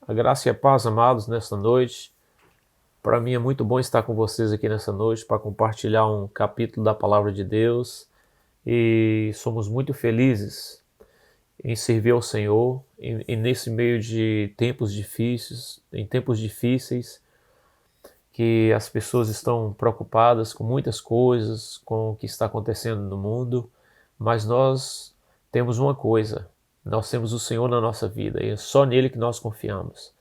A graça e a paz, amados, nesta noite. Para mim é muito bom estar com vocês aqui nessa noite para compartilhar um capítulo da Palavra de Deus. E somos muito felizes em servir ao Senhor e nesse meio de tempos difíceis, que as pessoas estão preocupadas com muitas coisas, com o que está acontecendo no mundo, mas nós temos uma coisa: nós temos o Senhor na nossa vida e é só nele que nós confiamos.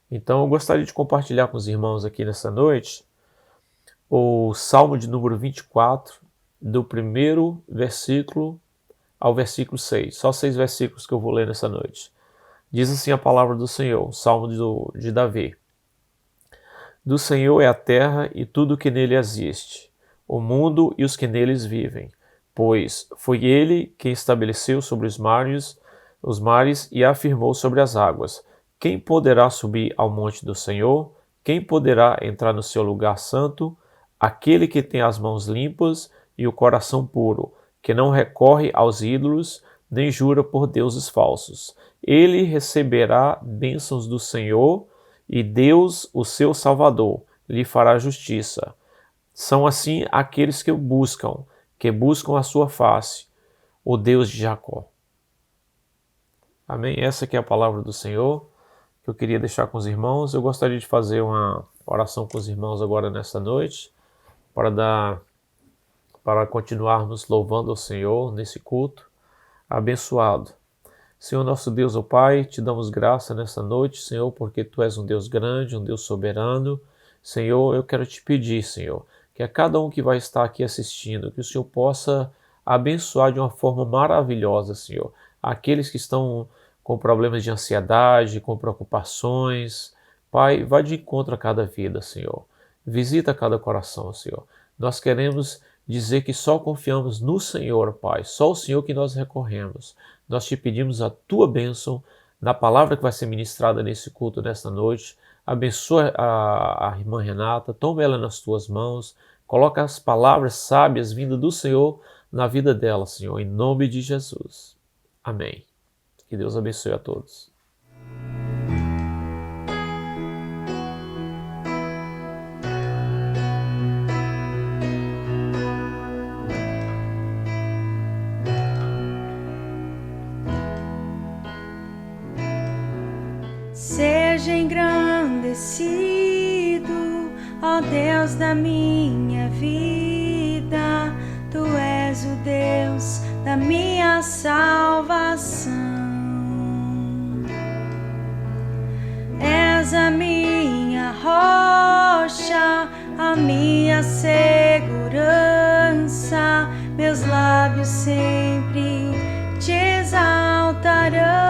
Então eu gostaria de compartilhar com os irmãos aqui nessa noite o Salmo de número 24, do primeiro versículo ao versículo 6. Só 6 versículos que eu vou ler nessa noite. Diz assim a palavra do Senhor, o Salmo de Davi. Do Senhor é a terra e tudo o que nele existe, o mundo e os que neles vivem, pois foi ele quem estabeleceu sobre os mares e afirmou sobre as águas. Quem poderá subir ao monte do Senhor? Quem poderá entrar no seu lugar santo? Aquele que tem as mãos limpas e o coração puro, que não recorre aos ídolos, nem jura por deuses falsos. Ele receberá bênçãos do Senhor, e Deus, o seu Salvador, lhe fará justiça. São assim aqueles que buscam a sua face, o Deus de Jacó. Amém? Essa aqui é a palavra do Senhor que eu queria deixar com os irmãos. Eu gostaria de fazer uma oração com os irmãos agora nesta noite, para continuarmos louvando ao Senhor nesse culto abençoado. Senhor nosso Deus, ó Pai, te damos graça nessa noite, Senhor, porque Tu és um Deus grande, um Deus soberano. Senhor, eu quero te pedir, Senhor, que a cada um que vai estar aqui assistindo, que o Senhor possa abençoar de uma forma maravilhosa, Senhor, aqueles que estão com problemas de ansiedade, com preocupações. Pai, vai de encontro a cada vida, Senhor. Visita cada coração, Senhor. Nós queremos dizer que só confiamos no Senhor, Pai, só o Senhor que nós recorremos. Nós te pedimos a Tua bênção na palavra que vai ser ministrada nesse culto nesta noite. Abençoa a irmã Renata, toma ela nas Tuas mãos, coloca as palavras sábias vindas do Senhor na vida dela, Senhor, em nome de Jesus. Amém. Que Deus abençoe a todos. Seja engrandecido, ó Deus da minha vida, Tu és o Deus da minha salvação. És a minha rocha, a minha segurança, meus lábios sempre te exaltarão.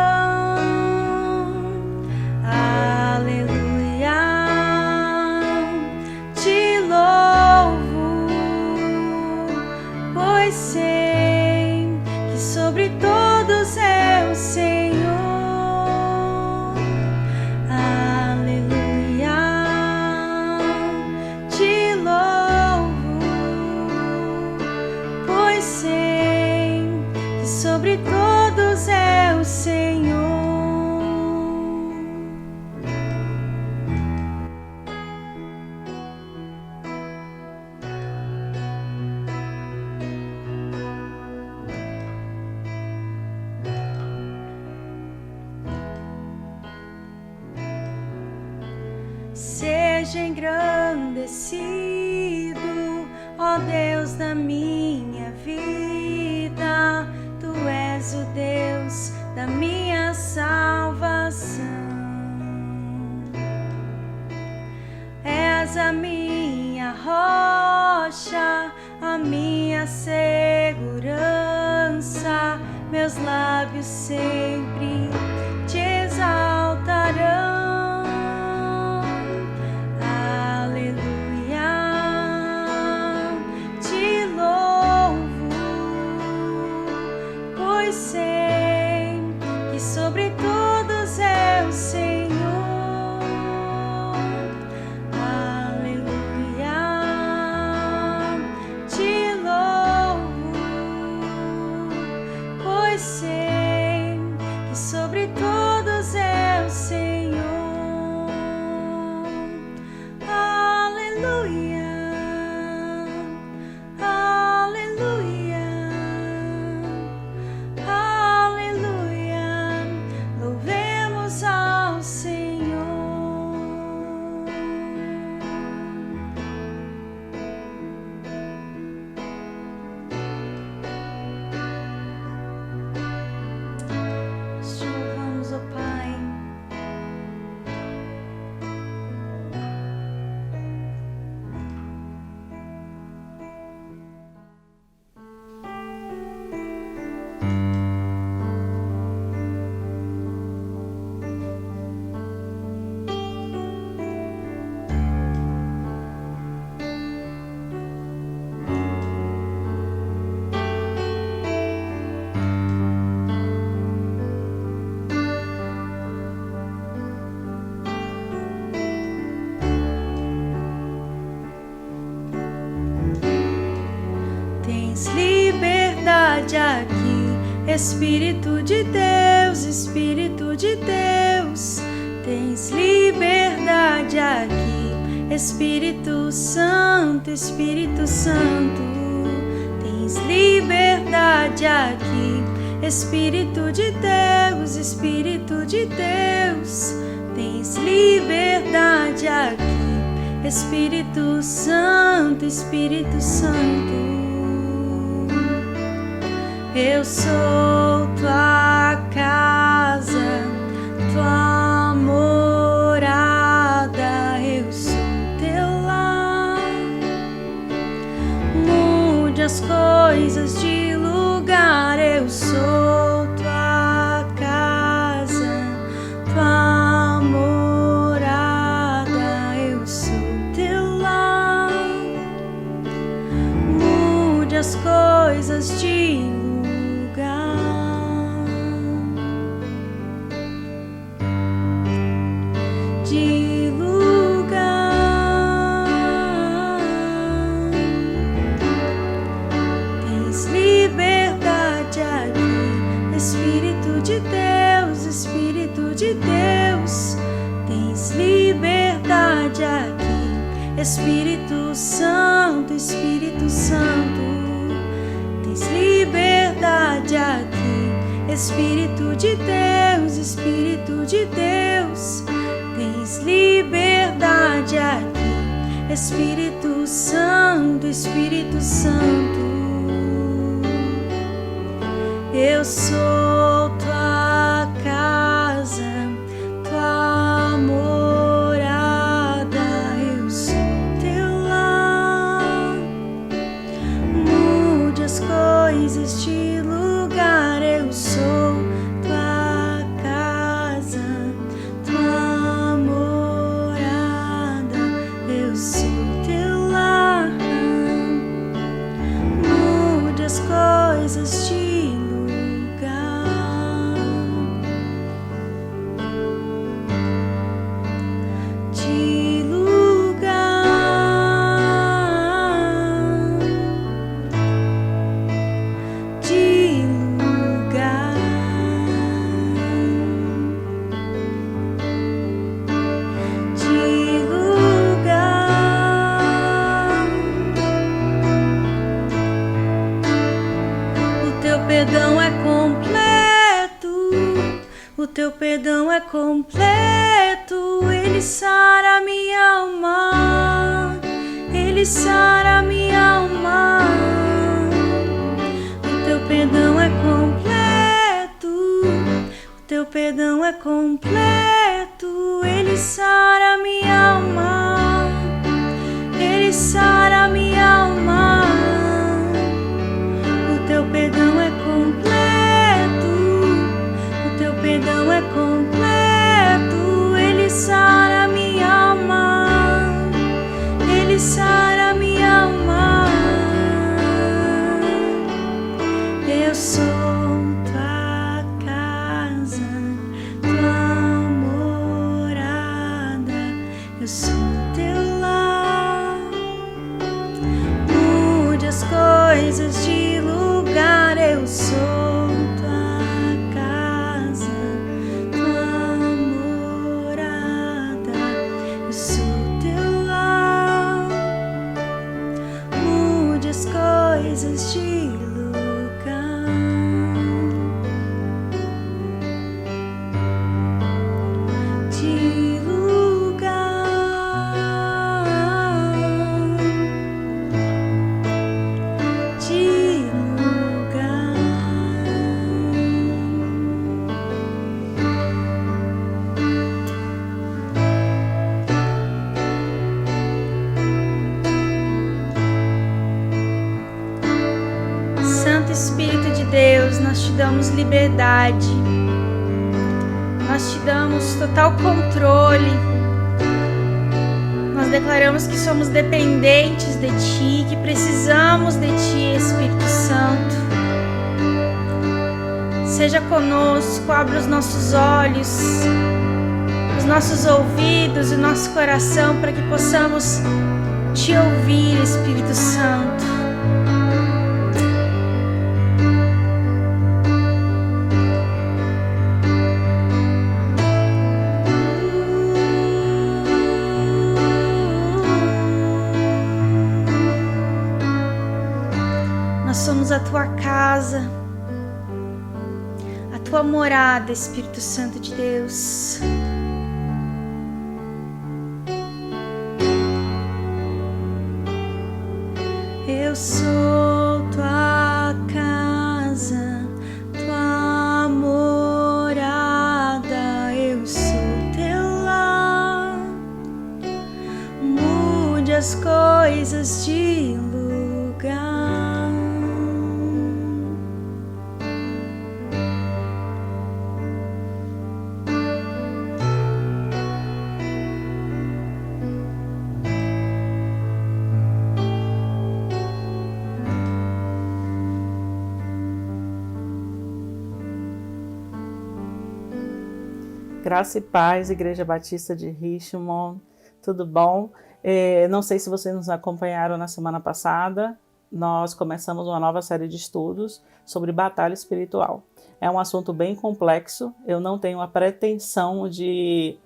Sei que sobre todos é o Senhor. Aleluia, te louvo, pois sei que sobre todos é o Senhor. Seja engrandecido, ó Deus da minha vida, Tu és o Deus da minha salvação. És a minha rocha, a minha segurança, meus lábios sempre te exaltarão. Sei que sobre todos é o Senhor. Aleluia, te louvo, pois sei que sobre tens liberdade aqui. Espírito de Deus, Espírito de Deus, tens liberdade aqui. Espírito Santo, Espírito Santo, tens liberdade aqui. Espírito de Deus, Espírito de Deus, tens liberdade aqui. Espírito Santo, Espírito Santo, eu sou tua casa, tua morada, eu sou teu lar. Mude as coisas de lugar, eu sou tua casa, tua morada, eu sou teu lar. Mude as coisas de lugar. Espírito Santo, Espírito Santo, tens liberdade aqui. Espírito de Deus, Espírito de Deus, tens liberdade aqui. Espírito Santo, Espírito Santo, eu sou tua casa, tua morada, eu sou teu lar. Mude as coisas de lugar, eu sou tua casa, tua morada, eu sou teu lar. Mude as coisas de teu perdão é completo, ele sara minha alma, ele sara minha alma. O teu perdão é completo, o teu perdão é completo, ele sara minha alma, ele sara minha alma. O teu perdão é completo, o teu perdão é completo, ele sara minha alma, ele sara minha alma. Eu sou tua casa, tua morada, eu sou teu lar. Mude as coisas de lugar, eu sou coisas de lugar, de lugar, de lugar. Santo Espírito de Deus, nós te damos liberdade, nós te damos total controle, nós declaramos que somos dependentes de Ti, que precisamos de Ti, Espírito Santo. Seja conosco, abra os nossos olhos, os nossos ouvidos e o nosso coração para que possamos Te ouvir, Espírito Santo. Nós somos a tua casa, a tua morada, Espírito Santo de Deus. Eu sou tua casa, tua morada, eu sou teu lar. Mude as coisas de lugar. Graça e paz, Igreja Batista de Richmond, tudo bom? Não sei se vocês nos acompanharam na semana passada, nós começamos uma nova série de estudos sobre batalha espiritual. É um assunto bem complexo, eu não tenho a pretensão de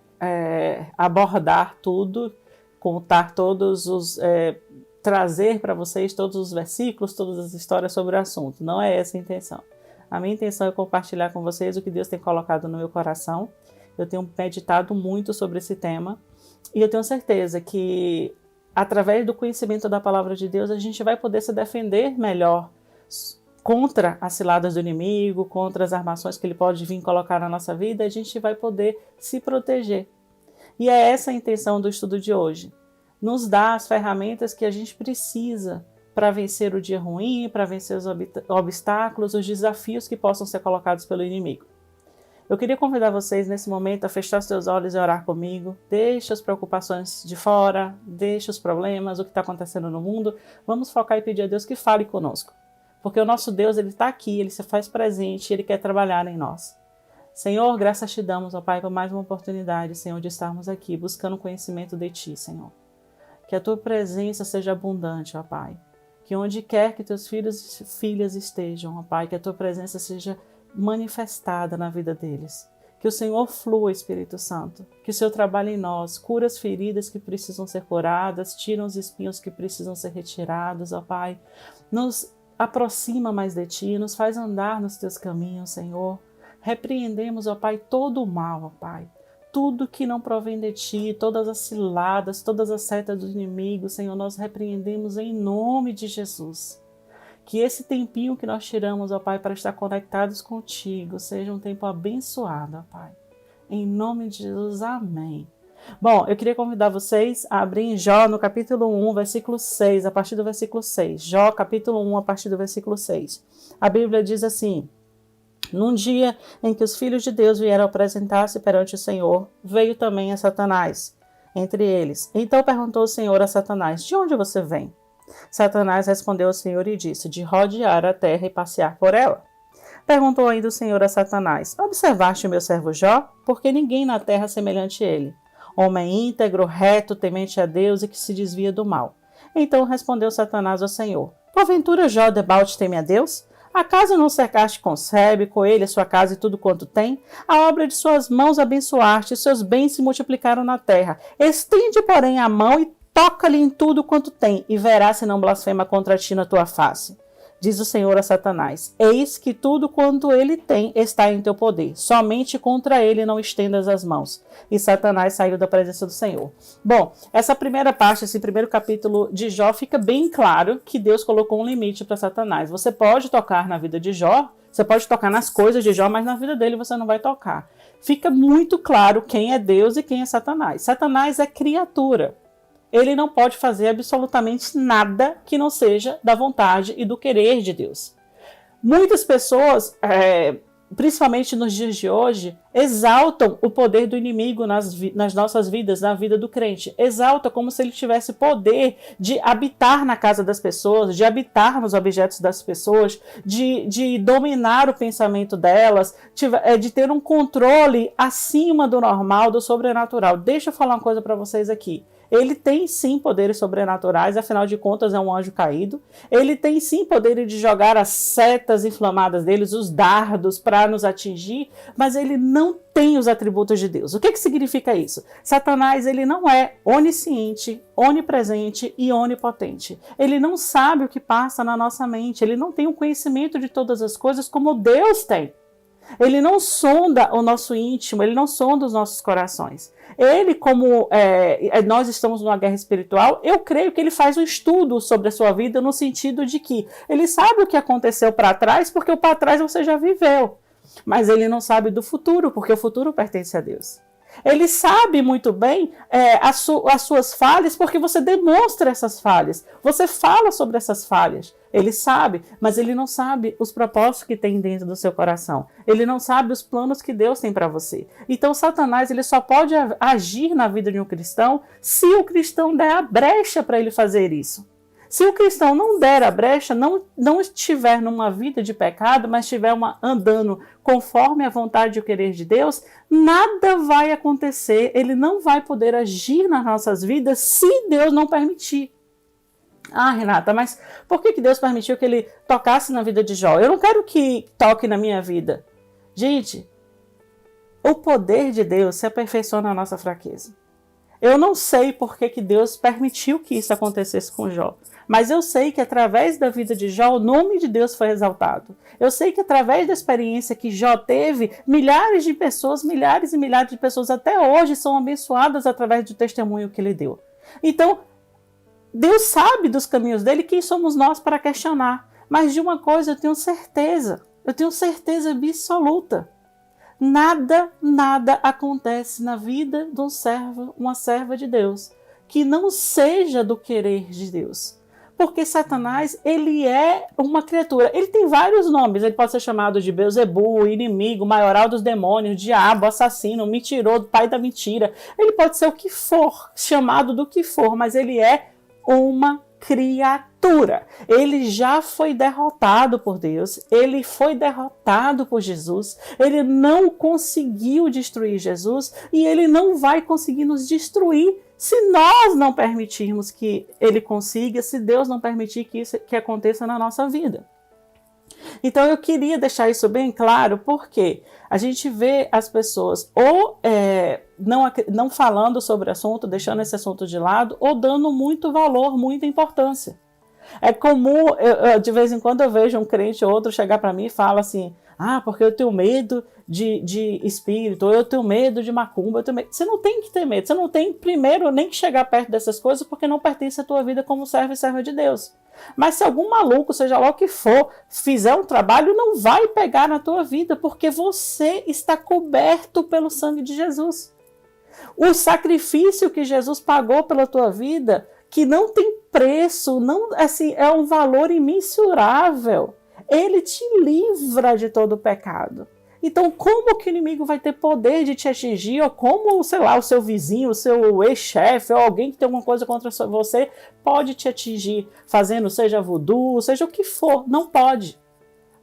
abordar tudo, contar todos os... trazer para vocês todos os versículos, todas as histórias sobre o assunto, não é essa a intenção. A minha intenção é compartilhar com vocês o que Deus tem colocado no meu coração. Eu tenho meditado muito sobre esse tema e eu tenho certeza que através do conhecimento da palavra de Deus a gente vai poder se defender melhor contra as ciladas do inimigo, contra as armações que ele pode vir colocar na nossa vida, a gente vai poder se proteger. E é essa a intenção do estudo de hoje. Nos dá as ferramentas que a gente precisa para vencer o dia ruim, para vencer os obstáculos, os desafios que possam ser colocados pelo inimigo. Eu queria convidar vocês nesse momento a fechar seus olhos e orar comigo. Deixa as preocupações de fora, deixa os problemas, o que está acontecendo no mundo. Vamos focar e pedir a Deus que fale conosco. Porque o nosso Deus, Ele está aqui, Ele se faz presente, Ele quer trabalhar em nós. Senhor, graças te damos, ó Pai, por mais uma oportunidade, Senhor, de estarmos aqui buscando conhecimento de Ti, Senhor. Que a Tua presença seja abundante, ó Pai. Que onde quer que Teus filhos e filhas estejam, ó Pai, que a Tua presença seja manifestada na vida deles. Que o Senhor flua, Espírito Santo. Que o Senhor trabalhe em nós, cura as feridas que precisam ser curadas, tira os espinhos que precisam ser retirados, ó Pai. Nos aproxima mais de Ti, nos faz andar nos Teus caminhos, Senhor. Repreendemos, ó Pai, todo o mal, ó Pai. Tudo que não provém de Ti, todas as ciladas, todas as setas do inimigo, Senhor, nós repreendemos em nome de Jesus. Que esse tempinho que nós tiramos, ó Pai, para estar conectados contigo, seja um tempo abençoado, ó Pai. Em nome de Jesus, amém. Bom, eu queria convidar vocês a abrir em Jó, no capítulo 1, versículo 6, a partir do versículo 6. Jó, capítulo 1, a partir do versículo 6. A Bíblia diz assim: num dia em que os filhos de Deus vieram apresentar-se perante o Senhor, veio também a Satanás entre eles. Então perguntou o Senhor a Satanás: de onde você vem? Satanás respondeu ao Senhor e disse: de rodear a terra e passear por ela. Perguntou ainda o Senhor a Satanás: observaste o meu servo Jó? Porque ninguém na terra é semelhante a ele, homem íntegro, reto, temente a Deus e que se desvia do mal. Então respondeu Satanás ao Senhor: porventura Jó debalde teme a Deus? Acaso não cercaste com sebe, coelho, a sua casa e tudo quanto tem? A obra de suas mãos abençoaste, seus bens se multiplicaram na terra. Estende, porém, a mão e toca-lhe em tudo quanto tem, e verás se não blasfema contra ti na tua face. Diz o Senhor a Satanás: eis que tudo quanto ele tem está em teu poder, somente contra ele não estendas as mãos. E Satanás saiu da presença do Senhor. Bom, essa primeira parte, esse primeiro capítulo de Jó, fica bem claro que Deus colocou um limite para Satanás. Você pode tocar na vida de Jó, você pode tocar nas coisas de Jó, mas na vida dele você não vai tocar. Fica muito claro quem é Deus e quem é Satanás. Satanás é criatura. Ele não pode fazer absolutamente nada que não seja da vontade e do querer de Deus. Muitas pessoas, principalmente nos dias de hoje, exaltam o poder do inimigo nas nossas vidas, na vida do crente. Exalta como se ele tivesse poder de habitar na casa das pessoas, de habitar nos objetos das pessoas, de dominar o pensamento delas, de ter um controle acima do normal, do sobrenatural. Deixa eu falar uma coisa para vocês aqui. Ele tem sim poderes sobrenaturais, afinal de contas é um anjo caído. Ele tem sim poder de jogar as setas inflamadas deles, os dardos para nos atingir, mas ele não tem os atributos de Deus. O que significa isso? Satanás, ele não é onisciente, onipresente e onipotente. Ele não sabe o que passa na nossa mente, ele não tem o conhecimento de todas as coisas como Deus tem. Ele não sonda o nosso íntimo, ele não sonda os nossos corações. Ele, como nós estamos numa guerra espiritual, eu creio que ele faz um estudo sobre a sua vida no sentido de que ele sabe o que aconteceu para trás, porque o para trás você já viveu. Mas ele não sabe do futuro, porque o futuro pertence a Deus. Ele sabe muito bem as suas falhas, porque você demonstra essas falhas. Você fala sobre essas falhas. Ele sabe, mas ele não sabe os propósitos que tem dentro do seu coração. Ele não sabe os planos que Deus tem para você. Então, Satanás, ele só pode agir na vida de um cristão se o cristão der a brecha para ele fazer isso. Se o cristão não der a brecha, não estiver numa vida de pecado, mas estiver andando conforme a vontade e o querer de Deus, nada vai acontecer. Ele não vai poder agir nas nossas vidas se Deus não permitir. Ah, Renata, mas por que Deus permitiu que ele tocasse na vida de Jó? Eu não quero que toque na minha vida. Gente, o poder de Deus se aperfeiçoa na nossa fraqueza. Eu não sei por que Deus permitiu que isso acontecesse com Jó, mas eu sei que através da vida de Jó, o nome de Deus foi exaltado. Eu sei que através da experiência que Jó teve, milhares e milhares de pessoas até hoje são abençoadas através do testemunho que ele deu. Então, Deus sabe dos caminhos dele, quem somos nós para questionar? Mas de uma coisa eu tenho certeza absoluta. Nada acontece na vida de um servo, uma serva de Deus, que não seja do querer de Deus. Porque Satanás, ele é uma criatura. Ele tem vários nomes. Ele pode ser chamado de Beelzebu, inimigo, maioral dos demônios, diabo, assassino, mentiroso, pai da mentira. Ele pode ser o que for, chamado do que for, mas ele é uma criatura. Ele já foi derrotado por Deus, ele foi derrotado por Jesus, ele não conseguiu destruir Jesus e ele não vai conseguir nos destruir se nós não permitirmos que ele consiga, se Deus não permitir que isso aconteça na nossa vida. Então eu queria deixar isso bem claro, porque a gente vê as pessoas ou não falando sobre o assunto, deixando esse assunto de lado, ou dando muito valor, muita importância. É comum, de vez em quando eu vejo um crente ou outro chegar para mim e fala assim, porque eu tenho medo de espírito, ou eu tenho medo de macumba, eu tenho medo. Você não tem que ter medo, você não tem primeiro nem que chegar perto dessas coisas, porque não pertence à tua vida como servo e serva de Deus. Mas se algum maluco, seja lá o que for, fizer um trabalho, não vai pegar na tua vida, porque você está coberto pelo sangue de Jesus. O sacrifício que Jesus pagou pela tua vida, que não tem preço, é um valor imensurável. Ele te livra de todo o pecado. Então, como que o inimigo vai ter poder de te atingir, ou como, sei lá, o seu vizinho, o seu ex-chefe, ou alguém que tem alguma coisa contra você, pode te atingir, fazendo, seja voodoo, seja o que for, não pode.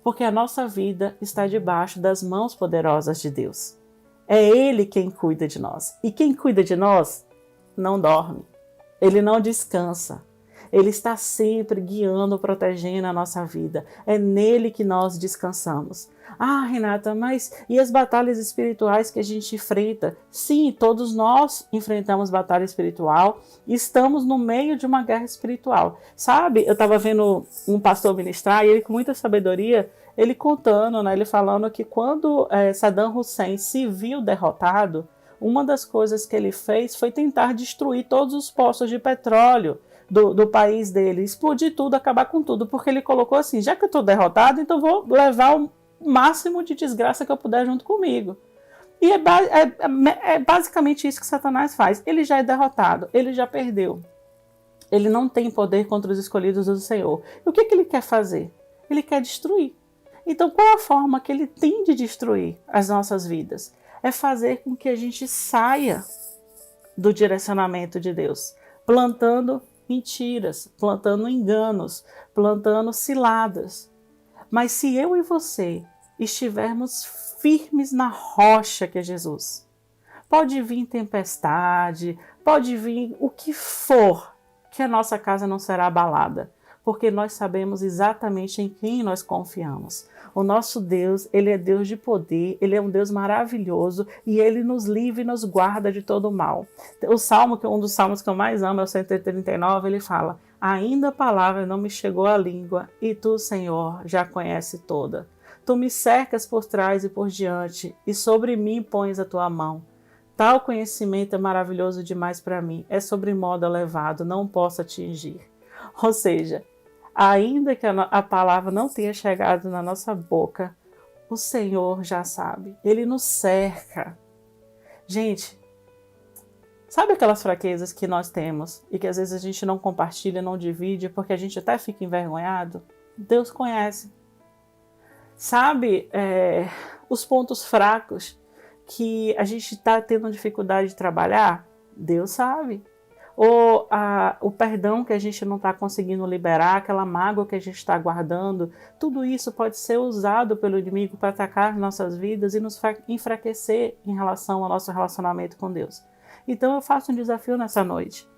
Porque a nossa vida está debaixo das mãos poderosas de Deus. É Ele quem cuida de nós. E quem cuida de nós não dorme. Ele não descansa. Ele está sempre guiando, protegendo a nossa vida. É nele que nós descansamos. Renata, mas e as batalhas espirituais que a gente enfrenta? Sim, todos nós enfrentamos batalha espiritual e estamos no meio de uma guerra espiritual. Sabe, eu estava vendo um pastor ministrar e ele com muita sabedoria, ele contando, ele falando que quando Saddam Hussein se viu derrotado, uma das coisas que ele fez foi tentar destruir todos os poços de petróleo do país dele, explodir tudo, acabar com tudo, porque ele colocou assim, já que eu estou derrotado, então vou levar o máximo de desgraça que eu puder junto comigo. E é basicamente isso que Satanás faz. Ele já é derrotado, ele já perdeu. Ele não tem poder contra os escolhidos do Senhor. E o que ele quer fazer? Ele quer destruir. Então, qual a forma que ele tem de destruir as nossas vidas? É fazer com que a gente saia do direcionamento de Deus, plantando mentiras, plantando enganos, plantando ciladas. Mas se eu e você estivermos firmes na rocha que é Jesus, pode vir tempestade, pode vir o que for, que a nossa casa não será abalada, porque nós sabemos exatamente em quem nós confiamos. O nosso Deus, Ele é Deus de poder, Ele é um Deus maravilhoso e Ele nos livra e nos guarda de todo o mal. O Salmo, que é um dos salmos que eu mais amo, é o 139, ele fala: ainda a palavra não me chegou à língua e tu, Senhor, já conhece toda. Tu me cercas por trás e por diante e sobre mim pões a tua mão. Tal conhecimento é maravilhoso demais para mim, é sobremodo elevado, não posso atingir. Ou seja, ainda que a palavra não tenha chegado na nossa boca, o Senhor já sabe. Ele nos cerca. Gente, sabe aquelas fraquezas que nós temos e que às vezes a gente não compartilha, não divide, porque a gente até fica envergonhado? Deus conhece. Sabe os pontos fracos que a gente está tendo dificuldade de trabalhar? Deus sabe. Ou o perdão que a gente não está conseguindo liberar, aquela mágoa que a gente está guardando, tudo isso pode ser usado pelo inimigo para atacar nossas vidas e nos enfraquecer em relação ao nosso relacionamento com Deus. Então eu faço um desafio nessa noite.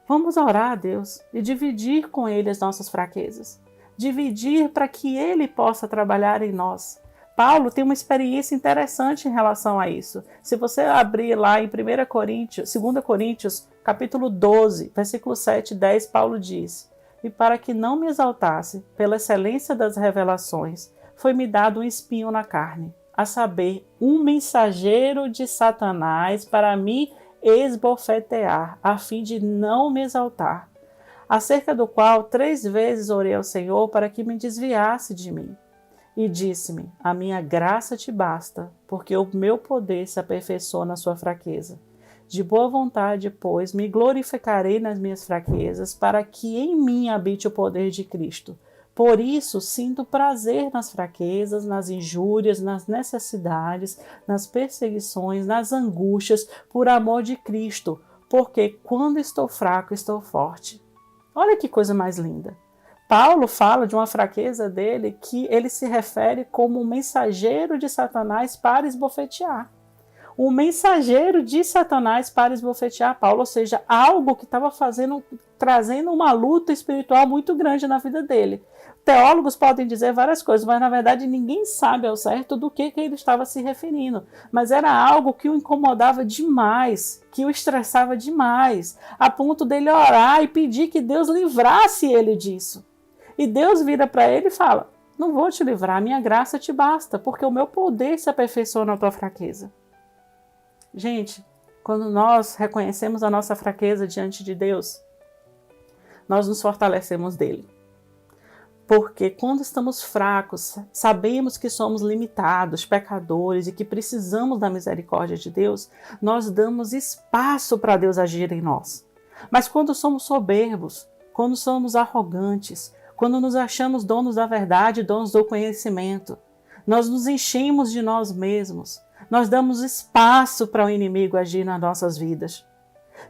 Vamos orar a Deus e dividir com Ele as nossas fraquezas. Dividir para que Ele possa trabalhar em nós. Paulo tem uma experiência interessante em relação a isso. Se você abrir lá em 2 Coríntios, capítulo 12, versículo 7 e 10, Paulo diz: e para que não me exaltasse pela excelência das revelações, foi-me dado um espinho na carne, a saber, um mensageiro de Satanás para me esbofetear, a fim de não me exaltar, acerca do qual 3 vezes orei ao Senhor para que me desviasse de mim. E disse-me: a minha graça te basta, porque o meu poder se aperfeiçoa na sua fraqueza. De boa vontade, pois, me glorificarei nas minhas fraquezas, para que em mim habite o poder de Cristo. Por isso, sinto prazer nas fraquezas, nas injúrias, nas necessidades, nas perseguições, nas angústias, por amor de Cristo, porque quando estou fraco, estou forte. Olha que coisa mais linda. Paulo fala de uma fraqueza dele que ele se refere como um mensageiro de Satanás para esbofetear. Um mensageiro de Satanás para esbofetear Paulo, ou seja, algo que estava trazendo uma luta espiritual muito grande na vida dele. Teólogos podem dizer várias coisas, mas na verdade ninguém sabe ao certo do que ele estava se referindo. Mas era algo que o incomodava demais, que o estressava demais, a ponto dele orar e pedir que Deus livrasse ele disso. E Deus vira para ele e fala: não vou te livrar, minha graça te basta, porque o meu poder se aperfeiçoa na tua fraqueza. Gente, quando nós reconhecemos a nossa fraqueza diante de Deus, nós nos fortalecemos dele. Porque quando estamos fracos, sabemos que somos limitados, pecadores e que precisamos da misericórdia de Deus, nós damos espaço para Deus agir em nós. Mas quando somos soberbos, quando somos arrogantes, quando nos achamos donos da verdade, donos do conhecimento, nós nos enchemos de nós mesmos, nós damos espaço para o inimigo agir nas nossas vidas.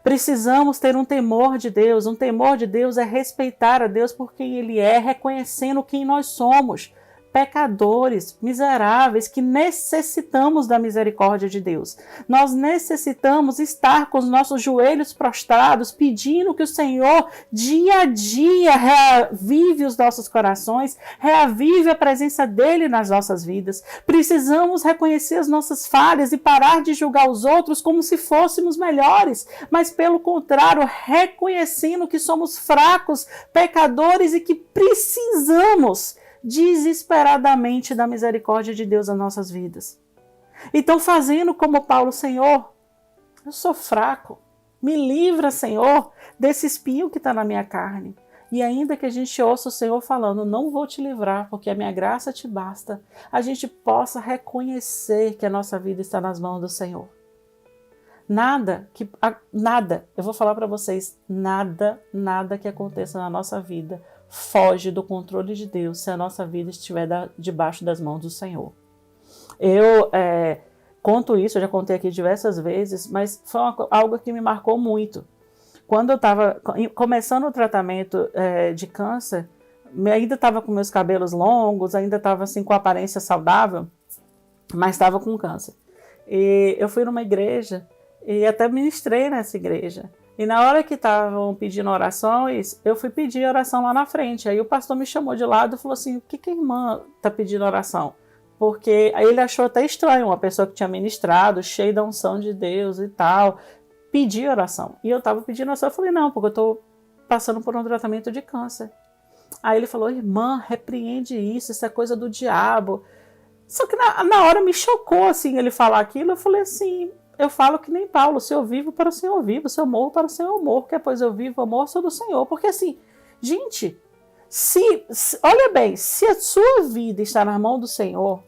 Precisamos ter um temor de Deus. Um temor de Deus é respeitar a Deus por quem Ele é, reconhecendo quem nós somos. Pecadores, miseráveis, que necessitamos da misericórdia de Deus. Nós necessitamos estar com os nossos joelhos prostrados, pedindo que o Senhor, dia a dia, reavive os nossos corações, reavive a presença dEle nas nossas vidas. Precisamos reconhecer as nossas falhas e parar de julgar os outros como se fôssemos melhores, mas pelo contrário, reconhecendo que somos fracos, pecadores e que precisamos desesperadamente da misericórdia de Deus nas nossas vidas. Então, fazendo como Paulo: Senhor, eu sou fraco, me livra, Senhor, desse espinho que está na minha carne. E ainda que a gente ouça o Senhor falando: não vou te livrar, porque a minha graça te basta, a gente possa reconhecer que a nossa vida está nas mãos do Senhor. Nada, eu vou falar para vocês, nada que aconteça na nossa vida foge do controle de Deus se a nossa vida estiver debaixo das mãos do Senhor. Eu conto isso, eu já contei aqui diversas vezes, mas foi algo que me marcou muito. Quando eu estava começando o tratamento de câncer, ainda estava com meus cabelos longos, ainda estava assim, com aparência saudável, mas estava com câncer. E eu fui numa igreja e até ministrei nessa igreja. E na hora que estavam pedindo orações, eu fui pedir oração lá na frente. Aí o pastor me chamou de lado e falou assim, o que a irmã está pedindo oração? Porque aí ele achou até estranho, uma pessoa que tinha ministrado, cheia da unção de Deus e tal, pedir oração. E eu estava pedindo oração, eu falei, não, porque eu estou passando por um tratamento de câncer. Aí ele falou, irmã, repreende isso é coisa do diabo. Só que na hora me chocou, assim, ele falar aquilo. Eu falei assim, eu falo que nem Paulo, se eu vivo, para o Senhor vivo, se eu morro, para o Senhor eu morro, que depois eu vivo, eu morro, sou do Senhor. Porque assim, gente, olha bem, se a sua vida está na mão do Senhor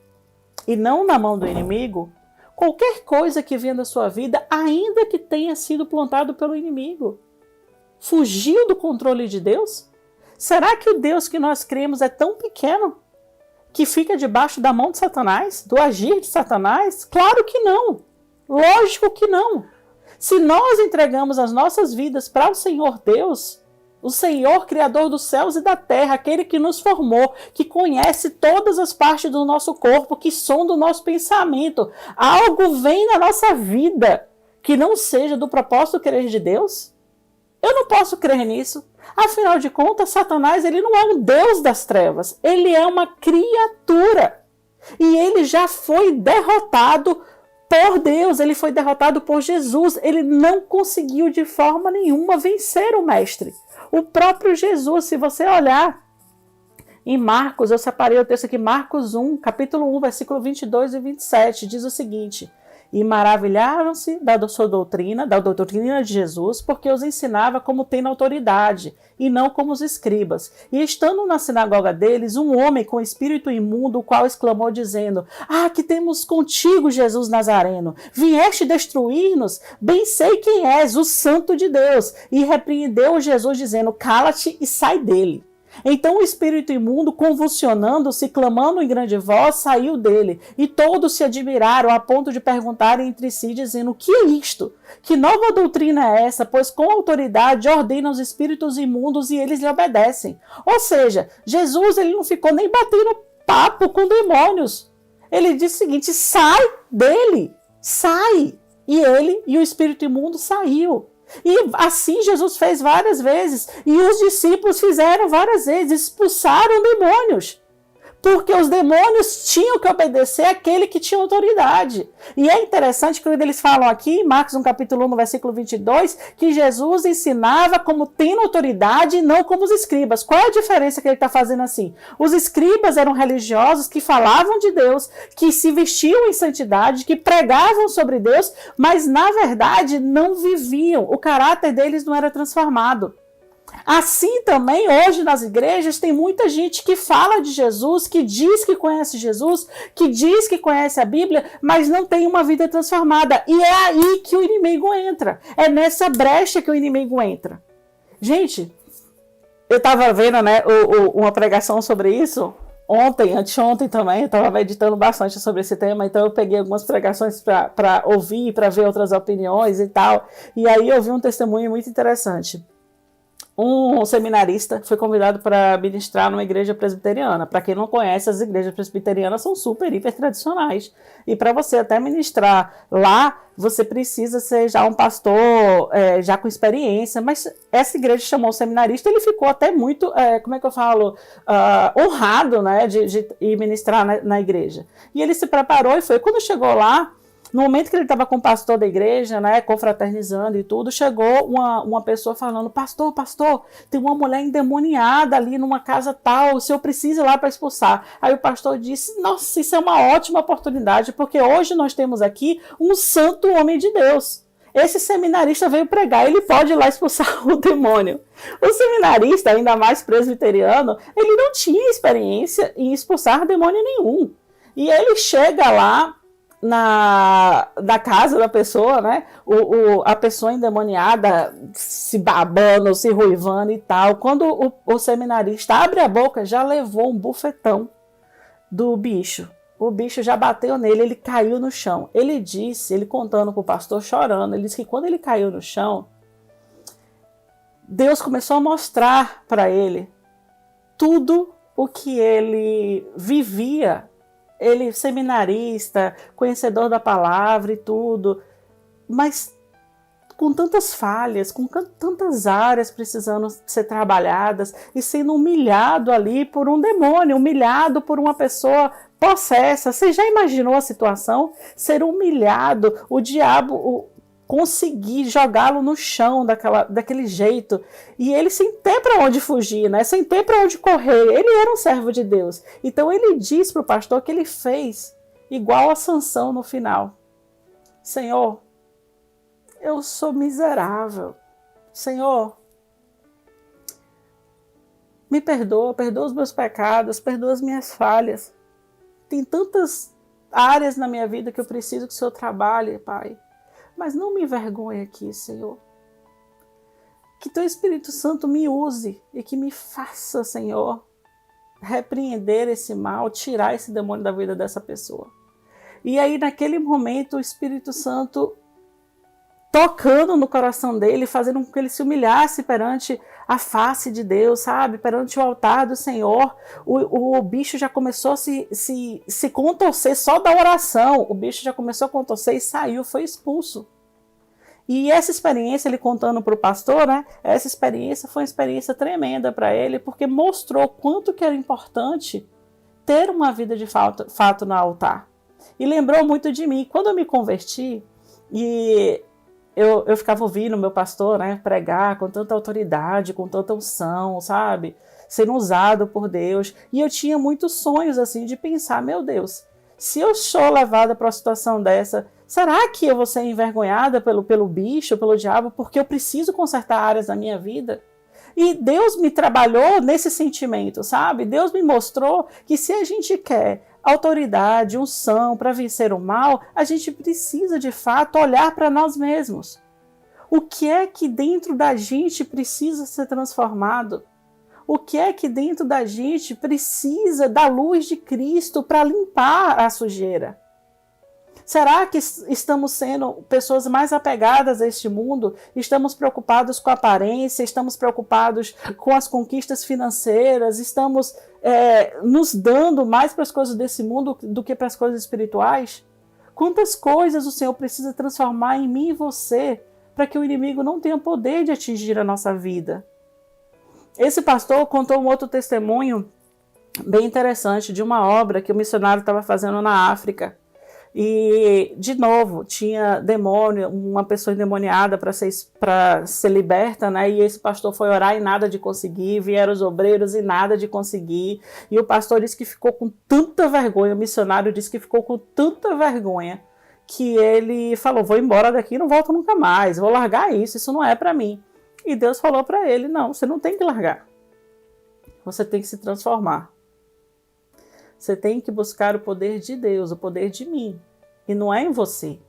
e não na mão do inimigo, qualquer coisa que venha da sua vida, ainda que tenha sido plantado pelo inimigo, fugiu do controle de Deus? Será que o Deus que nós cremos é tão pequeno que fica debaixo da mão de Satanás, do agir de Satanás? Claro que não. Lógico que não. Se nós entregamos as nossas vidas para o Senhor Deus, o Senhor Criador dos céus e da terra, aquele que nos formou, que conhece todas as partes do nosso corpo, que sonda o nosso pensamento, algo vem na nossa vida que não seja do propósito querer de Deus? Eu não posso crer nisso. Afinal de contas, Satanás ele não é um Deus das trevas, ele é uma criatura. E ele já foi derrotado por Deus, ele foi derrotado por Jesus. Ele não conseguiu de forma nenhuma vencer o mestre. O próprio Jesus, se você olhar em Marcos, eu separei o texto aqui, Marcos 1, capítulo 1, versículo 22 e 27, diz o seguinte: e maravilharam-se da sua doutrina, da doutrina de Jesus, porque os ensinava como tendo autoridade, e não como os escribas. E estando na sinagoga deles, um homem com espírito imundo, o qual exclamou dizendo: que temos contigo, Jesus Nazareno? Vieste destruir-nos? Bem sei quem és, o Santo de Deus. E repreendeu Jesus, dizendo: cala-te e sai dele. Então o espírito imundo, convulsionando-se, clamando em grande voz, saiu dele. E todos se admiraram a ponto de perguntarem entre si, dizendo: o que é isto? Que nova doutrina é essa? Pois com autoridade ordena os espíritos imundos e eles lhe obedecem. Ou seja, Jesus ele não ficou nem batendo papo com demônios. Ele disse o seguinte: sai dele, sai. E ele e o espírito imundo saiu. E assim Jesus fez várias vezes, e os discípulos fizeram várias vezes, expulsaram demônios, porque os demônios tinham que obedecer àquele que tinha autoridade. E é interessante que quando eles falam aqui, em Marcos 1, capítulo 1, no versículo 22, que Jesus ensinava como tendo autoridade e não como os escribas. Qual é a diferença que ele está fazendo assim? Os escribas eram religiosos que falavam de Deus, que se vestiam em santidade, que pregavam sobre Deus, mas na verdade não viviam. O caráter deles não era transformado. Assim também hoje nas igrejas tem muita gente que fala de Jesus, que diz que conhece Jesus, que diz que conhece a Bíblia, mas não tem uma vida transformada. E é aí que o inimigo entra. É nessa brecha que o inimigo entra. Gente, eu estava vendo uma pregação sobre isso ontem, anteontem também. Eu estava meditando bastante sobre esse tema, então eu peguei algumas pregações para ouvir, para ver outras opiniões e tal. E aí eu vi um testemunho muito interessante. Um seminarista foi convidado para ministrar numa igreja presbiteriana. Para quem não conhece, as igrejas presbiterianas são super, hiper tradicionais. E para você até ministrar lá, você precisa ser já um pastor já com experiência. Mas essa igreja chamou o seminarista, ele ficou até muito, honrado, né, de ir ministrar na igreja. E ele se preparou e foi. Quando chegou lá, no momento que ele estava com o pastor da igreja, né, confraternizando e tudo, chegou uma pessoa falando: pastor, tem uma mulher endemoniada ali numa casa tal, o senhor precisa ir lá para expulsar. Aí o pastor disse: nossa, isso é uma ótima oportunidade, porque hoje nós temos aqui um santo homem de Deus. Esse seminarista veio pregar, ele pode ir lá expulsar o demônio. O seminarista, ainda mais presbiteriano, ele não tinha experiência em expulsar demônio nenhum. E ele chega lá na casa da pessoa, né? A pessoa endemoniada se babando, se ruivando e tal. Quando o seminarista abre a boca, já levou um bufetão do bicho. O bicho já bateu nele, ele caiu no chão. Ele contando para o pastor, chorando, ele disse que quando ele caiu no chão, Deus começou a mostrar para ele tudo o que ele vivia ele seminarista, conhecedor da palavra e tudo, mas com tantas falhas, com tantas áreas precisando ser trabalhadas e sendo humilhado ali por um demônio, humilhado por uma pessoa possessa. Você já imaginou a situação? Ser humilhado, o diabo conseguir jogá-lo no chão daquele jeito, e ele sem ter para onde fugir, né? Sem ter para onde correr. Ele era um servo de Deus. Então ele diz para o pastor que ele fez igual a Sansão no final. Senhor, eu sou miserável. Senhor, me perdoa os meus pecados, perdoa as minhas falhas. Tem tantas áreas na minha vida que eu preciso que o Senhor trabalhe, Pai. Mas não me envergonhe aqui, Senhor. Que Teu Espírito Santo me use e que me faça, Senhor, repreender esse mal, tirar esse demônio da vida dessa pessoa. E aí, naquele momento, o Espírito Santo tocando no coração dele, fazendo com que ele se humilhasse perante a face de Deus, sabe? Perante o altar do Senhor. O bicho já começou a se contorcer só da oração. O bicho já começou a contorcer e saiu, foi expulso. E essa experiência, ele contando para o pastor, né? Essa experiência foi uma experiência tremenda para ele, porque mostrou quanto que era importante ter uma vida de fato no altar. E lembrou muito de mim. Quando eu me converti, e eu ficava ouvindo meu pastor, né, pregar com tanta autoridade, com tanta unção, sabe? Sendo usado por Deus. E eu tinha muitos sonhos, assim, de pensar, meu Deus, se eu sou levada para uma situação dessa, será que eu vou ser envergonhada pelo bicho, pelo diabo, porque eu preciso consertar áreas da minha vida? E Deus me trabalhou nesse sentimento, sabe? Deus me mostrou que se a gente quer autoridade, unção para vencer o mal, a gente precisa de fato olhar para nós mesmos. O que é que dentro da gente precisa ser transformado? O que é que dentro da gente precisa da luz de Cristo para limpar a sujeira? Será que estamos sendo pessoas mais apegadas a este mundo? Estamos preocupados com a aparência? Estamos preocupados com as conquistas financeiras? Estamos nos dando mais para as coisas desse mundo do que para as coisas espirituais? Quantas coisas o Senhor precisa transformar em mim e você para que o inimigo não tenha poder de atingir a nossa vida? Esse pastor contou um outro testemunho bem interessante de uma obra que o missionário estava fazendo na África. E, de novo, tinha demônio, uma pessoa endemoniada para ser liberta, né? E esse pastor foi orar e nada de conseguir, vieram os obreiros e nada de conseguir. E o pastor disse que ficou com tanta vergonha, o missionário disse que ficou com tanta vergonha, que ele falou, vou embora daqui e não volto nunca mais, vou largar isso não é para mim. E Deus falou para ele, não, você não tem que largar, você tem que se transformar. Você tem que buscar o poder de Deus, o poder de mim. E não é em você.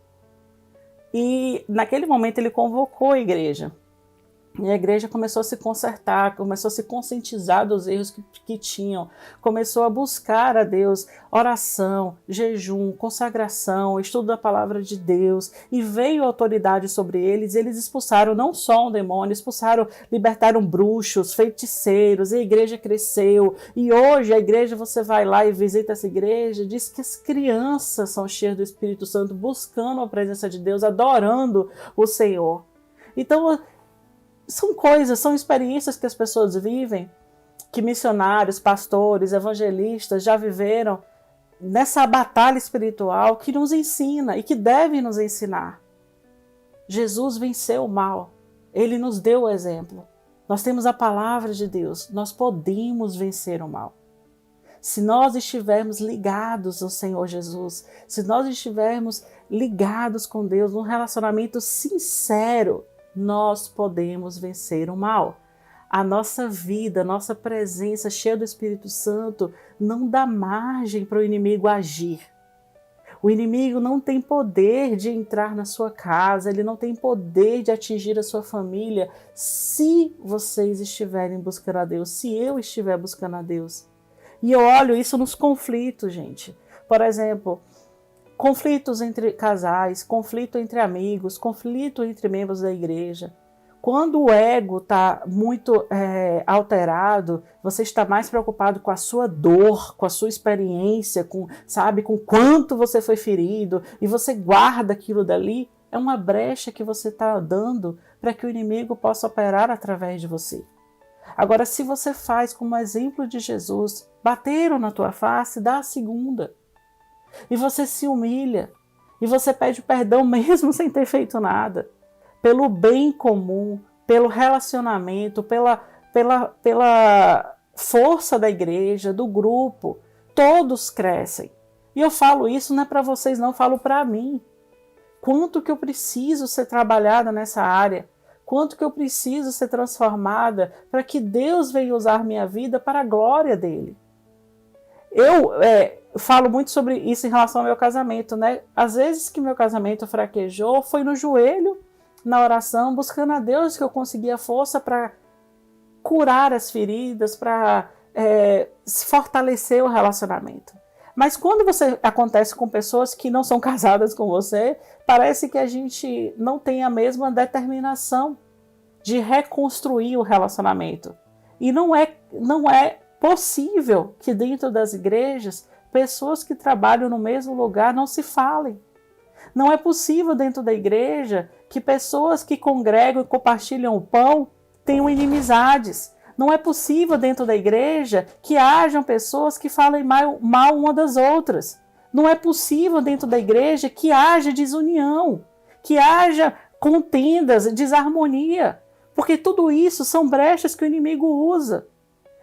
E naquele momento ele convocou a igreja. E a igreja começou a se consertar, começou a se conscientizar dos erros que tinham. Começou a buscar a Deus, oração, jejum, consagração, estudo da palavra de Deus. E veio a autoridade sobre eles. Eles expulsaram não só um demônio, libertaram bruxos, feiticeiros. E a igreja cresceu. E hoje a igreja, você vai lá e visita essa igreja, diz que as crianças são cheias do Espírito Santo, buscando a presença de Deus, adorando o Senhor. Então, são experiências que as pessoas vivem, que missionários, pastores, evangelistas já viveram nessa batalha espiritual que nos ensina e que deve nos ensinar. Jesus venceu o mal, ele nos deu o exemplo. Nós temos a palavra de Deus, nós podemos vencer o mal. Se nós estivermos ligados ao Senhor Jesus, se nós estivermos ligados com Deus, num relacionamento sincero, nós podemos vencer o mal. A nossa vida, a nossa presença cheia do Espírito Santo não dá margem para o inimigo agir. O inimigo não tem poder de entrar na sua casa, ele não tem poder de atingir a sua família se vocês estiverem buscando a Deus, se eu estiver buscando a Deus. E eu olho isso nos conflitos, gente. Por exemplo, conflitos entre casais, conflito entre amigos, conflito entre membros da igreja. Quando o ego está muito alterado, você está mais preocupado com a sua dor, com a sua experiência, com quanto você foi ferido, e você guarda aquilo dali, é uma brecha que você está dando para que o inimigo possa operar através de você. Agora, se você faz como exemplo de Jesus, bateram na tua face, dá a segunda. E você se humilha, e você pede perdão mesmo sem ter feito nada. Pelo bem comum, pelo relacionamento, pela força da igreja, do grupo, todos crescem. E eu falo isso não é para vocês, não, eu falo para mim. Quanto que eu preciso ser trabalhada nessa área? Quanto que eu preciso ser transformada para que Deus venha usar minha vida para a glória dele? Eu falo muito sobre isso em relação ao meu casamento, né? Às vezes que meu casamento fraquejou, foi no joelho, na oração, buscando a Deus que eu conseguia força para curar as feridas, para fortalecer o relacionamento. Mas quando acontece com pessoas que não são casadas com você, parece que a gente não tem a mesma determinação de reconstruir o relacionamento. E não é possível que dentro das igrejas, pessoas que trabalham no mesmo lugar não se falem. Não é possível dentro da igreja que pessoas que congregam e compartilham o pão tenham inimizades. Não é possível dentro da igreja que hajam pessoas que falem mal uma das outras. Não é possível dentro da igreja que haja desunião, que haja contendas, desarmonia, porque tudo isso são brechas que o inimigo usa.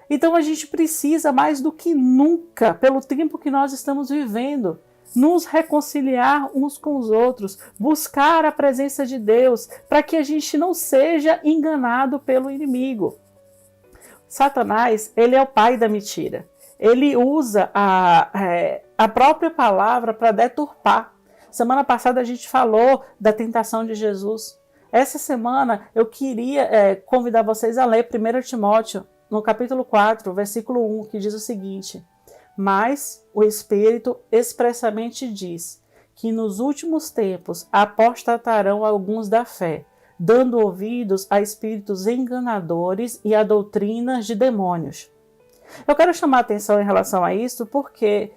Então a gente precisa mais do que nunca, pelo tempo que nós estamos vivendo, nos reconciliar uns com os outros, buscar a presença de Deus, para que a gente não seja enganado pelo inimigo. Satanás, ele é o pai da mentira. Ele usa a própria palavra para deturpar. Semana passada a gente falou da tentação de Jesus. Essa semana eu queria convidar vocês a ler 1 Timóteo, no capítulo 4, versículo 1, que diz o seguinte: mas o Espírito expressamente diz que nos últimos tempos apostatarão alguns da fé, dando ouvidos a espíritos enganadores e a doutrinas de demônios. Eu quero chamar a atenção em relação a isso porque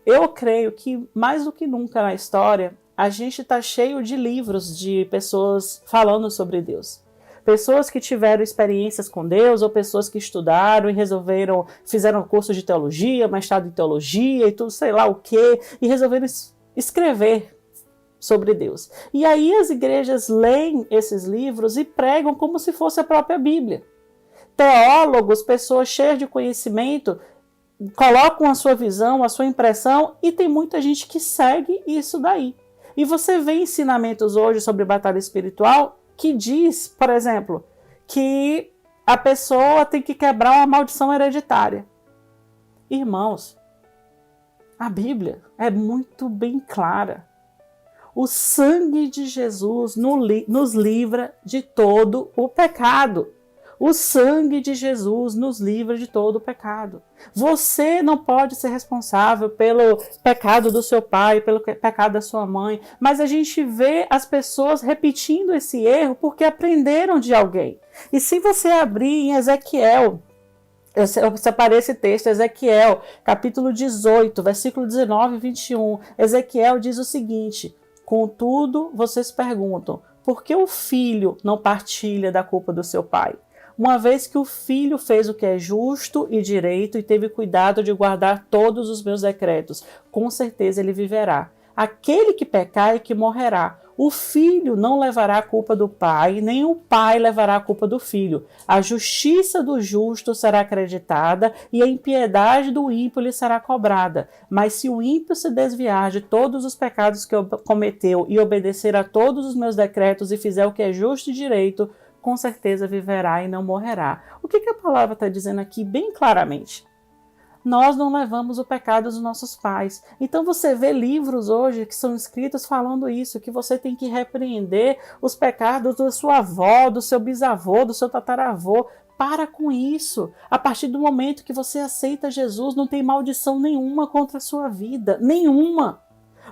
eu creio que, mais do que nunca na história, a gente está cheio de livros de pessoas falando sobre Deus. Pessoas que tiveram experiências com Deus ou pessoas que estudaram e fizeram curso de teologia, mestrado em teologia e tudo, sei lá o quê, e resolveram escrever sobre Deus. E aí as igrejas leem esses livros e pregam como se fosse a própria Bíblia. Teólogos, pessoas cheias de conhecimento, colocam a sua visão, a sua impressão, e tem muita gente que segue isso daí. E você vê ensinamentos hoje sobre batalha espiritual que diz, por exemplo, que a pessoa tem que quebrar uma maldição hereditária. Irmãos, a Bíblia é muito bem clara. O sangue de Jesus nos livra de todo o pecado. O sangue de Jesus nos livra de todo o pecado. Você não pode ser responsável pelo pecado do seu pai, pelo pecado da sua mãe, mas a gente vê as pessoas repetindo esse erro porque aprenderam de alguém. E se você abrir em Ezequiel, eu separei esse texto, Ezequiel, capítulo 18, versículo 19 e 21, Ezequiel diz o seguinte: contudo, vocês perguntam, por que o filho não partilha da culpa do seu pai? Uma vez que o filho fez o que é justo e direito e teve cuidado de guardar todos os meus decretos, com certeza ele viverá. Aquele que pecar é que morrerá. O filho não levará a culpa do pai, nem o pai levará a culpa do filho. A justiça do justo será acreditada e a impiedade do ímpio lhe será cobrada. Mas se o ímpio se desviar de todos os pecados que cometeu e obedecer a todos os meus decretos e fizer o que é justo e direito, com certeza viverá e não morrerá. O que a palavra está dizendo aqui bem claramente? Nós não levamos o pecado dos nossos pais. Então você vê livros hoje que são escritos falando isso, que você tem que repreender os pecados da sua avó, do seu bisavô, do seu tataravô. Para com isso. A partir do momento que você aceita Jesus, não tem maldição nenhuma contra a sua vida. Nenhuma.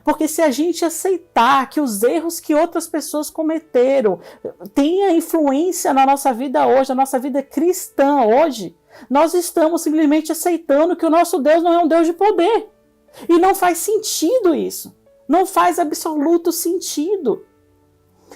Porque se a gente aceitar que os erros que outras pessoas cometeram tenham influência na nossa vida hoje, na nossa vida cristã hoje, nós estamos simplesmente aceitando que o nosso Deus não é um Deus de poder. E não faz sentido isso. Não faz absoluto sentido.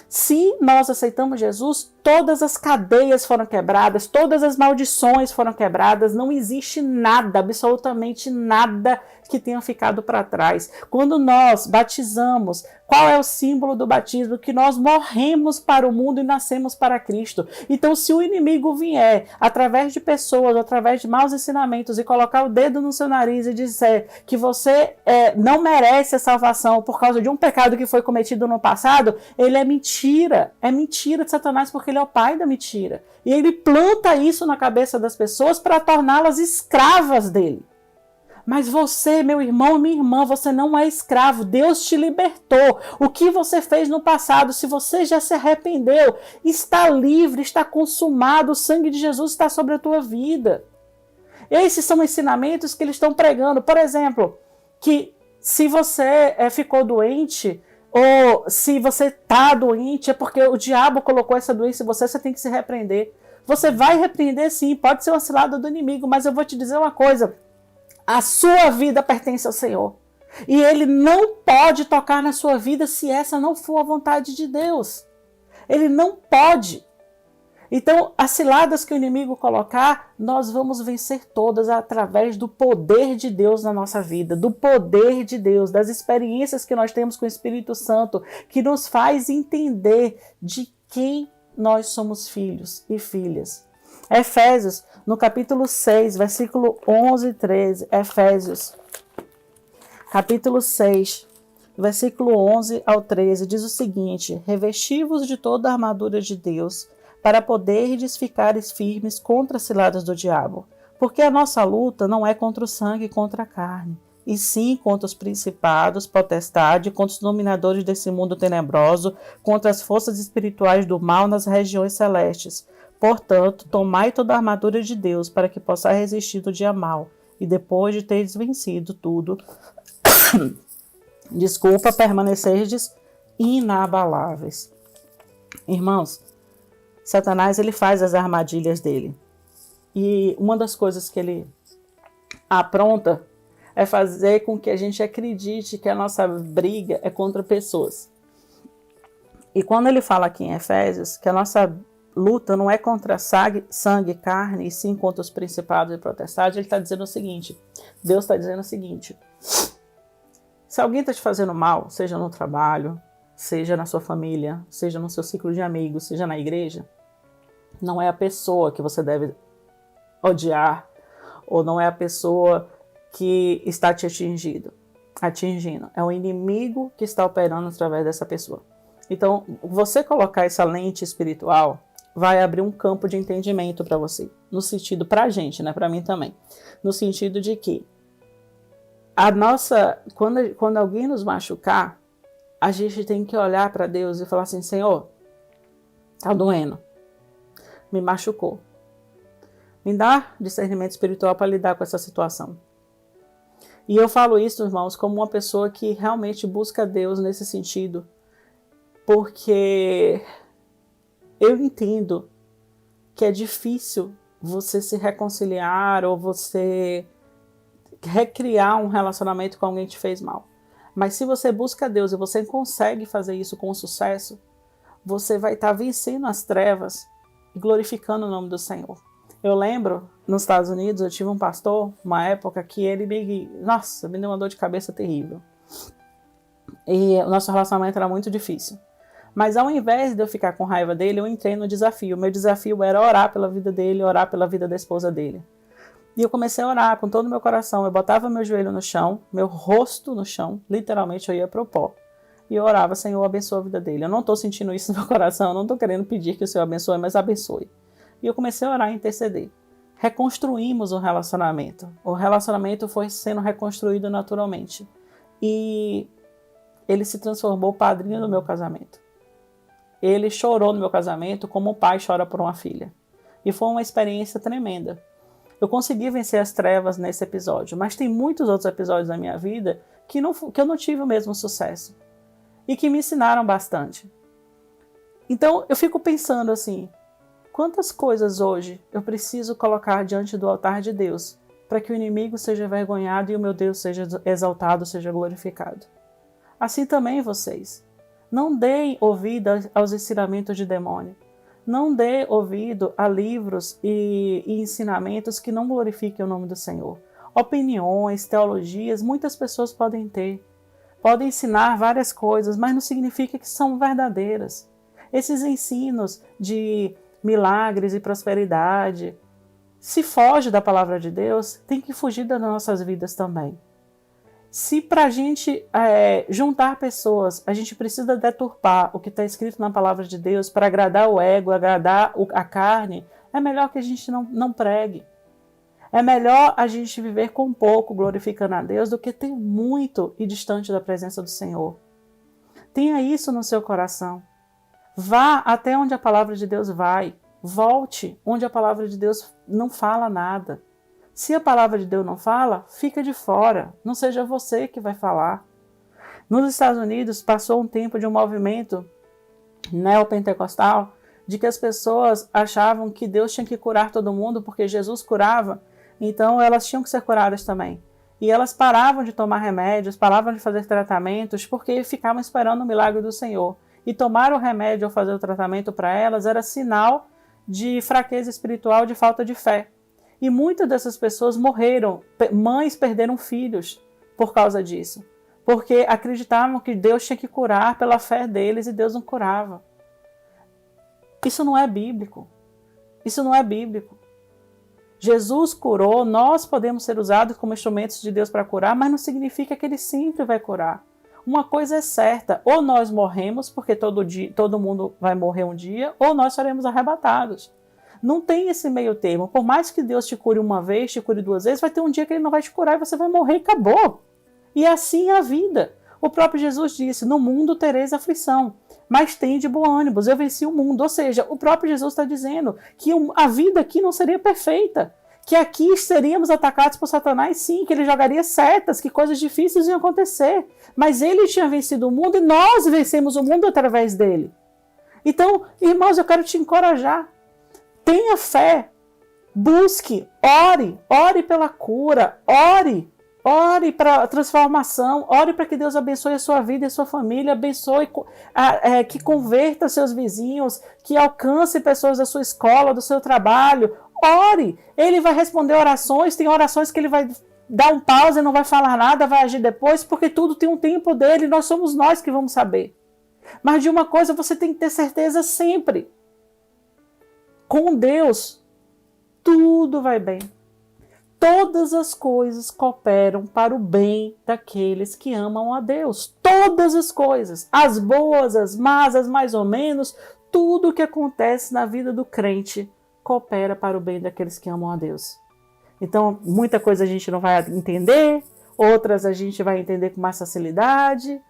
Se nós aceitamos Jesus, todas as cadeias foram quebradas, todas as maldições foram quebradas, não existe nada, absolutamente nada que tenha ficado para trás. Quando nós batizamos, qual é o símbolo do batismo? Que nós morremos para o mundo e nascemos para Cristo. Então, se o inimigo vier através de pessoas, através de maus ensinamentos e colocar o dedo no seu nariz e dizer que você não merece a salvação por causa de um pecado que foi cometido no passado, ele é mentira de Satanás, porque ele é o pai da mentira. E ele planta isso na cabeça das pessoas para torná-las escravas dele. Mas você, meu irmão, minha irmã, você não é escravo. Deus te libertou. O que você fez no passado, se você já se arrependeu, está livre, está consumado. O sangue de Jesus está sobre a tua vida. Esses são ensinamentos que eles estão pregando. Por exemplo, que se você ficou doente, ou se você está doente, é porque o diabo colocou essa doença em você, você tem que se repreender. Você vai repreender sim, pode ser uma cilada do inimigo, mas eu vou te dizer uma coisa. A sua vida pertence ao Senhor. E Ele não pode tocar na sua vida se essa não for a vontade de Deus. Ele não pode. Então, as ciladas que o inimigo colocar, nós vamos vencer todas através do poder de Deus na nossa vida, do poder de Deus, das experiências que nós temos com o Espírito Santo, que nos faz entender de quem nós somos filhos e filhas. Efésios, no capítulo 6, versículo 11 e 13, Efésios, capítulo 6, versículo 11 ao 13, diz o seguinte: revesti-vos de toda a armadura de Deus, para poderdes ficares firmes contra as ciladas do diabo. Porque a nossa luta não é contra o sangue e contra a carne, e sim contra os principados, potestades, contra os dominadores desse mundo tenebroso, contra as forças espirituais do mal nas regiões celestes. Portanto, tomai toda a armadura de Deus, para que possais resistir no dia mau, e depois de teres vencido tudo, permanecerdes inabaláveis. Irmãos, Satanás, ele faz as armadilhas dele. E uma das coisas que ele apronta é fazer com que a gente acredite que a nossa briga é contra pessoas. E quando ele fala aqui em Efésios que a nossa luta não é contra sangue e carne, e sim contra os principados e potestades, ele está dizendo o seguinte, Deus está dizendo o seguinte: se alguém está te fazendo mal, seja no trabalho, seja na sua família, seja no seu ciclo de amigos, seja na igreja, não é a pessoa que você deve odiar, ou não é a pessoa que está te atingindo. É o inimigo que está operando através dessa pessoa. Então, você colocar essa lente espiritual vai abrir um campo de entendimento para você, no sentido, para a gente, né, para mim também, no sentido de que quando alguém nos machucar, a gente tem que olhar para Deus e falar assim: Senhor, tá doendo, me machucou, me dá discernimento espiritual para lidar com essa situação. E eu falo isso, irmãos, como uma pessoa que realmente busca Deus nesse sentido, porque eu entendo que é difícil você se reconciliar ou você recriar um relacionamento com alguém que te fez mal. Mas se você busca Deus e você consegue fazer isso com sucesso, você vai estar vencendo as trevas e glorificando o nome do Senhor. Eu lembro, nos Estados Unidos, eu tive um pastor, uma época que ele me deu uma dor de cabeça terrível. E o nosso relacionamento era muito difícil. Mas ao invés de eu ficar com raiva dele, eu entrei no desafio. O meu desafio era orar pela vida dele, orar pela vida da esposa dele. E eu comecei a orar com todo o meu coração. Eu botava meu joelho no chão, meu rosto no chão, literalmente eu ia pro pó. E eu orava: Senhor, abençoa a vida dele. Eu não estou sentindo isso no meu coração, eu não estou querendo pedir que o Senhor abençoe, mas abençoe. E eu comecei a orar e interceder. Reconstruímos o relacionamento. O relacionamento foi sendo reconstruído naturalmente. E ele se transformou padrinho do meu casamento. Ele chorou no meu casamento como o pai chora por uma filha. E foi uma experiência tremenda. Eu consegui vencer as trevas nesse episódio, mas tem muitos outros episódios da minha vida que eu não tive o mesmo sucesso e que me ensinaram bastante. Então eu fico pensando assim, quantas coisas hoje eu preciso colocar diante do altar de Deus para que o inimigo seja envergonhado e o meu Deus seja exaltado, seja glorificado. Assim também vocês. Não deem ouvido aos ensinamentos de demônio. Não dê ouvido a livros e ensinamentos que não glorifiquem o nome do Senhor. Opiniões, teologias, muitas pessoas podem ter. Podem ensinar várias coisas, mas não significa que são verdadeiras. Esses ensinos de milagres e prosperidade, se foge da palavra de Deus, tem que fugir das nossas vidas também. Se para a gente juntar pessoas, a gente precisa deturpar o que está escrito na palavra de Deus para agradar o ego, agradar a carne, é melhor que a gente não pregue. É melhor a gente viver com pouco, glorificando a Deus, do que ter muito e distante da presença do Senhor. Tenha isso no seu coração. Vá até onde a palavra de Deus vai. Volte onde a palavra de Deus não fala nada. Se a palavra de Deus não fala, fica de fora. Não seja você que vai falar. Nos Estados Unidos, passou um tempo de um movimento neopentecostal de que as pessoas achavam que Deus tinha que curar todo mundo porque Jesus curava, então elas tinham que ser curadas também. E elas paravam de tomar remédios, paravam de fazer tratamentos porque ficavam esperando o milagre do Senhor. E tomar o remédio ou fazer o tratamento para elas era sinal de fraqueza espiritual, de falta de fé. E muitas dessas pessoas morreram, mães perderam filhos por causa disso, porque acreditavam que Deus tinha que curar pela fé deles e Deus não curava. Isso não é bíblico. Isso não é bíblico. Jesus curou, nós podemos ser usados como instrumentos de Deus para curar, mas não significa que Ele sempre vai curar. Uma coisa é certa, ou nós morremos, porque todo mundo vai morrer um dia, ou nós seremos arrebatados. Não tem esse meio termo. Por mais que Deus te cure uma vez, te cure 2 vezes, vai ter um dia que Ele não vai te curar e você vai morrer e acabou. E assim é a vida. O próprio Jesus disse, no mundo tereis aflição, mas tende bom ânimo, eu venci o mundo. Ou seja, o próprio Jesus está dizendo que a vida aqui não seria perfeita, que aqui seríamos atacados por Satanás, sim, que ele jogaria setas, que coisas difíceis iam acontecer. Mas ele tinha vencido o mundo e nós vencemos o mundo através dele. Então, irmãos, eu quero te encorajar. Tenha fé, busque, ore pela cura, ore para a transformação, ore para que Deus abençoe a sua vida e a sua família, abençoe, que converta seus vizinhos, que alcance pessoas da sua escola, do seu trabalho. Ore, Ele vai responder orações, tem orações que Ele vai dar um pause, não vai falar nada, vai agir depois, porque tudo tem um tempo dele, nós somos nós que vamos saber. Mas de uma coisa você tem que ter certeza sempre. Com Deus, tudo vai bem. Todas as coisas cooperam para o bem daqueles que amam a Deus. Todas as coisas, as boas, as más, as mais ou menos, tudo o que acontece na vida do crente coopera para o bem daqueles que amam a Deus. Então, muita coisa a gente não vai entender, outras a gente vai entender com mais facilidade,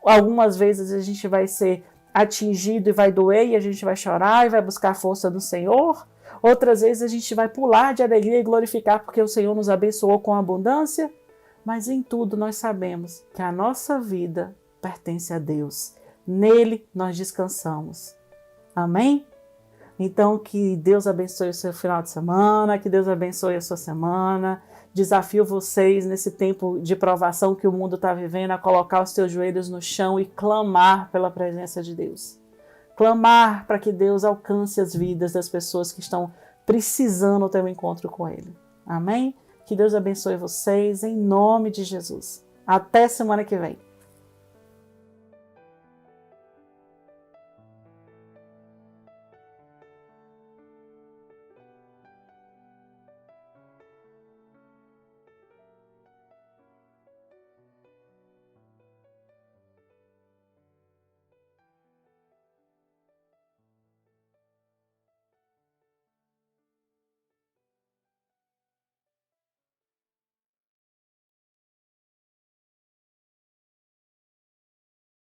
algumas vezes a gente vai ser atingido e vai doer e a gente vai chorar e vai buscar força no Senhor. Outras vezes a gente vai pular de alegria e glorificar porque o Senhor nos abençoou com abundância. Mas em tudo nós sabemos que a nossa vida pertence a Deus. Nele nós descansamos. Amém? Então que Deus abençoe o seu final de semana, que Deus abençoe a sua semana. Desafio vocês nesse tempo de provação que o mundo está vivendo a colocar os seus joelhos no chão e clamar pela presença de Deus. Clamar para que Deus alcance as vidas das pessoas que estão precisando ter um encontro com Ele. Amém? Que Deus abençoe vocês em nome de Jesus. Até semana que vem.